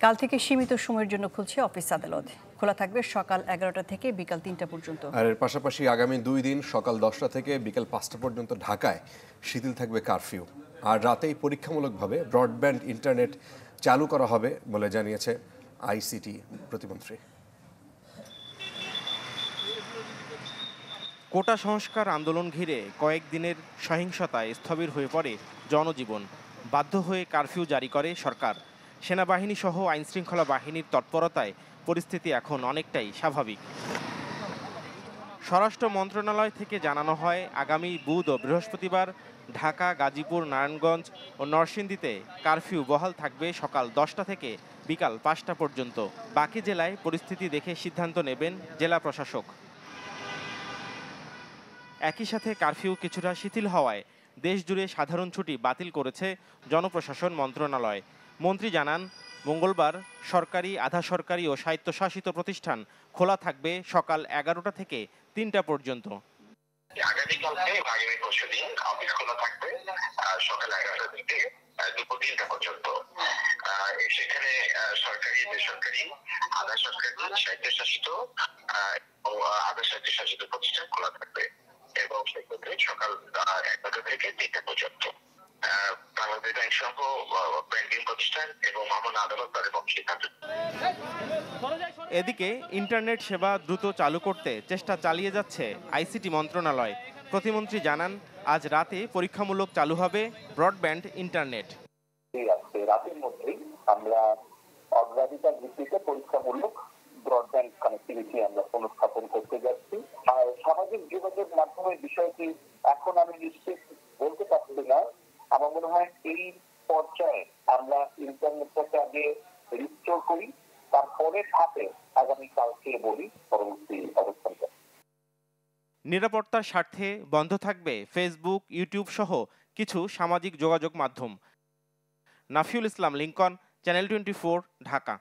কাল থেকে সীমিত সময়ের জন্য খুলছে অফিস আদালত। খোলা থাকবে সকাল 11টা থেকে বিকাল 3টা পর্যন্ত। আর এর পাশাপাশি আগামী 2 দিন সকাল 10টা থেকে বিকাল 5টা পর্যন্ত ঢাকায় শিথিল থাকবে কারফিউ। আর রাতেই পরীক্ষামূলকভাবে ব্রডব্যান্ড ইন্টারনেট চালু করা হবে বলে জানিয়েছে আইসিটি প্রতিমন্ত্রী। কোটা সংস্কার আন্দোলন ঘিরে কয়েকদিনের সহিংসতায় স্থবির হয়ে পড়ে জনজীবন। বাধ্য হয়ে কারফিউ জারি করে সরকার। সেনাবাহিনী সহ আইনশৃঙ্খলা বাহিনীর তৎপরতায় পরিস্থিতি এখন অনেকটাই স্বাভাবিক। স্বরাষ্ট্র মন্ত্রণালয় থেকে জানানো হয়, আগামী বুধ ও বৃহস্পতিবার ঢাকা, গাজীপুর, নারায়ণগঞ্জ ও নরসিংদীতে কারফিউ বহাল থাকবে সকাল 10টা থেকে বিকাল 5টা পর্যন্ত। বাকি জেলায় পরিস্থিতি দেখে সিদ্ধান্ত নেবেন জেলা প্রশাসক। একই সাথে কারফিউ কিছুটা শিথিল হওয়ায় দেশজুড়ে সাধারণ ছুটি বাতিল করেছে জনপ্রশাসন মন্ত্রণালয়। মন্ত্রী জানান, মঙ্গলবার সরকারি, আধা সরকারি ও স্বায়ত্তশাসিত প্রতিষ্ঠান খোলা থাকবে সকাল 11টা থেকে 3টা পর্যন্ত। আগামীকাল থেকে আগামী পরশুদিন অফিস খোলা থাকবে সকাল 11টা থেকে দুপুর 3টা পর্যন্ত। সেখানে সরকারি, বেসরকারি, আধা সরকারি, স্বায়ত্তশাসিত ও আধা স্বায়ত্তশাসিত প্রতিষ্ঠান খোলা থাকবে এবং সেক্ষেত্রে সকাল 11টা থেকে 3টা পর্যন্ত। বাংলাদেশ ব্যাংক সহ ব্যাংকিং প্রতিষ্ঠান এবং মামলা আদালত তাদের সিদ্ধান্ত। এদিকে ইন্টারনেট সেবা দ্রুত চালু করতে চেষ্টা চালিয়ে যাচ্ছে আইসিটি মন্ত্রণালয়। প্রতিমন্ত্রী জানান, আজ রাতে পরীক্ষামূলক চালু হবে ব্রডব্যান্ড ইন্টারনেট। রাতের মধ্যেই আমরা অগ্রাধিকার ভিত্তিতে পরীক্ষামূলক ব্রডব্যান্ড কানেক্টিভিটি আমরা পুনঃস্থাপন করতে যাচ্ছি। আর সামাজিক যোগাযোগ মাধ্যমের বিষয়টি এখন আমি নিশ্চিত বলতে পারছি না। আমার মনে হয় এই পর্যায়ে আমরা ইন্টারনেটটাকে আগে রিস্টোর করি, তারপরে ধাপে আগামীকালকে বলি পরবর্তী অবস্থানটা। নিরাপত্তার স্বার্থে বন্ধ থাকবে ফেসবুক, ইউটিউব সহ কিছু সামাজিক যোগাযোগ মাধ্যম। নাফিউল ইসলাম, লিংকন, চ্যানেল 24, ঢাকা।